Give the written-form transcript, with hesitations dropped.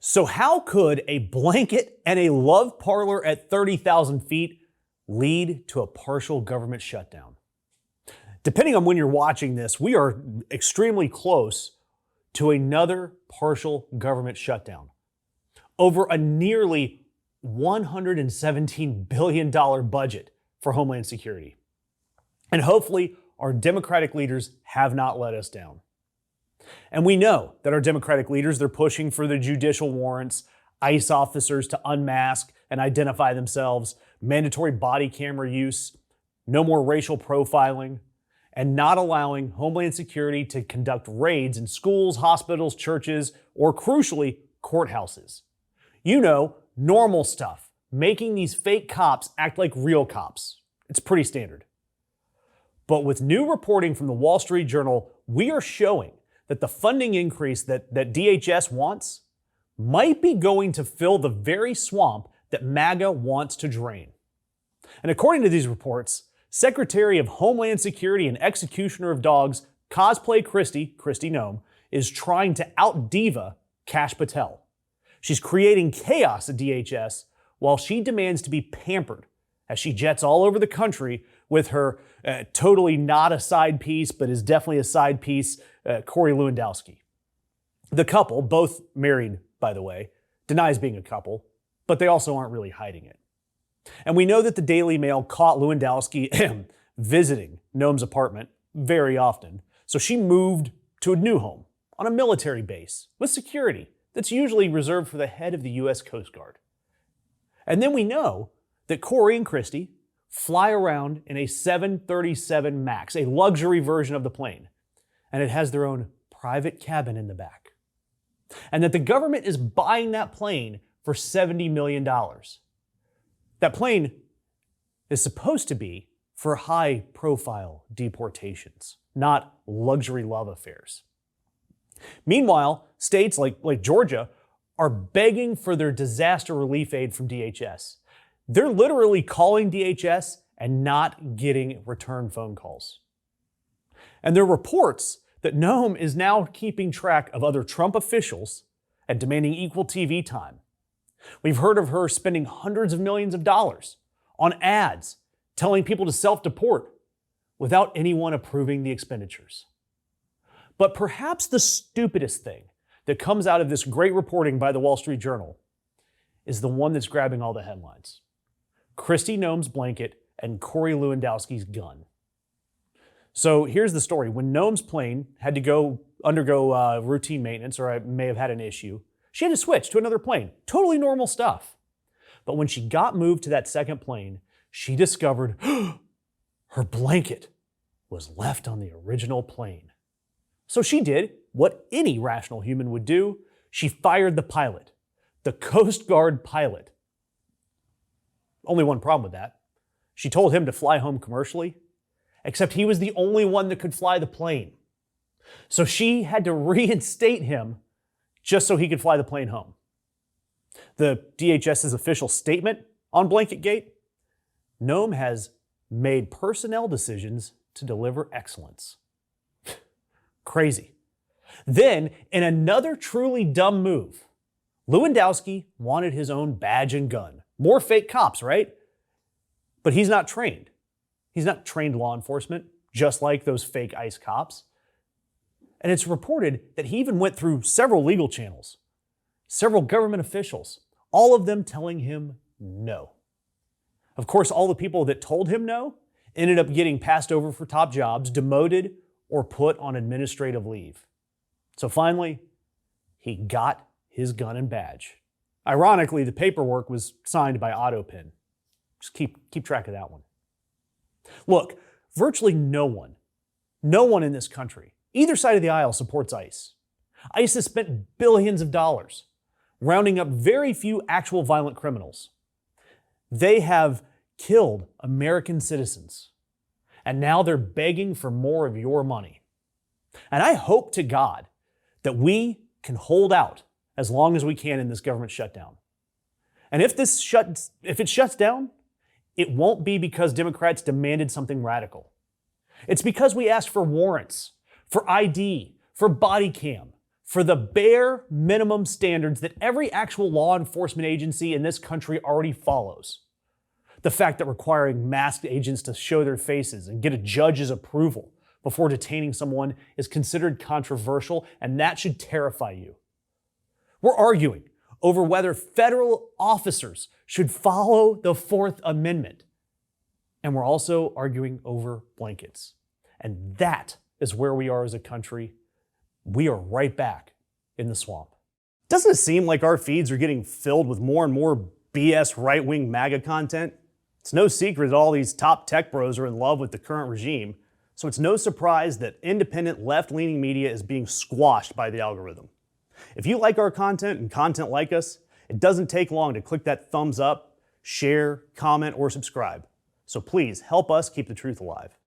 So how could a blanket and a love parlor at 30,000 feet lead to a partial government shutdown? Depending on when you're watching this, we are extremely close to another partial government shutdown over a nearly $117 billion budget for Homeland Security. And hopefully, our Democratic leaders have not let us down. And we know that our Democratic leaders, they're pushing for the judicial warrants, ICE officers to unmask and identify themselves, mandatory body camera use, no more racial profiling, and not allowing Homeland Security to conduct raids in schools, hospitals, churches, or crucially, courthouses. You know, normal stuff, making these fake cops act like real cops. It's pretty standard. But with new reporting from the Wall Street Journal, we are showing that the funding increase that DHS wants might be going to fill the very swamp that MAGA wants to drain. And according to these reports, Secretary of Homeland Security and Executioner of Dogs, Cosplay Kristi Noem, is trying to out-diva Kash Patel. She's creating chaos at DHS while she demands to be pampered as she jets all over the country with her totally not a side piece, but is definitely a side piece, Corey Lewandowski. The couple, both married, by the way, denies being a couple, but they also aren't really hiding it. And we know that the Daily Mail caught Lewandowski visiting Noem's apartment very often, so she moved to a new home on a military base with security that's usually reserved for the head of the U.S. Coast Guard. And then we know that Corey and Kristi fly around in a 737 MAX, a luxury version of the plane, and it has their own private cabin in the back. And that the government is buying that plane for $70 million. That plane is supposed to be for high-profile deportations, not luxury love affairs. Meanwhile, states like Georgia are begging for their disaster relief aid from DHS. They're literally calling DHS and not getting return phone calls. And there are reports that Noem is now keeping track of other Trump officials and demanding equal TV time. We've heard of her spending hundreds of millions of dollars on ads, telling people to self-deport without anyone approving the expenditures. But perhaps the stupidest thing that comes out of this great reporting by the Wall Street Journal is the one that's grabbing all the headlines. Kristi Noem's blanket and Corey Lewandowski's gun. So here's the story. When Noem's plane had to undergo routine maintenance, or may have had an issue, she had to switch to another plane. Totally normal stuff. But when she got moved to that second plane, she discovered her blanket was left on the original plane. So she did what any rational human would do. She fired the pilot, the Coast Guard pilot. Only one problem with that. She told him to fly home commercially, except he was the only one that could fly the plane. So she had to reinstate him just so he could fly the plane home. The DHS's official statement on Blanketgate: Noem has made personnel decisions to deliver excellence. Crazy. Then, in another truly dumb move, Lewandowski wanted his own badge and gun. More fake cops, right? But he's not trained. He's not trained law enforcement, just like those fake ICE cops. And it's reported that he even went through several legal channels, several government officials, all of them telling him no. Of course, all the people that told him no ended up getting passed over for top jobs, demoted, or put on administrative leave. So finally, he got his gun and badge. Ironically, the paperwork was signed by AutoPen. Just keep track of that one. Look, virtually no one in this country, either side of the aisle, supports ICE. ICE has spent billions of dollars rounding up very few actual violent criminals. They have killed American citizens, and now they're begging for more of your money. And I hope to God that we can hold out as long as we can in this government shutdown. And if it shuts down, it won't be because Democrats demanded something radical. It's because we asked for warrants, for ID, for body cam, for the bare minimum standards that every actual law enforcement agency in this country already follows. The fact that requiring masked agents to show their faces and get a judge's approval before detaining someone is considered controversial, and that should terrify you. We're arguing over whether federal officers should follow the Fourth Amendment. And we're also arguing over blankets. And that is where we are as a country. We are right back in the swamp. Doesn't it seem like our feeds are getting filled with more and more BS right-wing MAGA content? It's no secret that all these top tech bros are in love with the current regime, so it's no surprise that independent left-leaning media is being squashed by the algorithm. If you like our content and content like us, it doesn't take long to click that thumbs up, share, comment, or subscribe. So please help us keep the truth alive.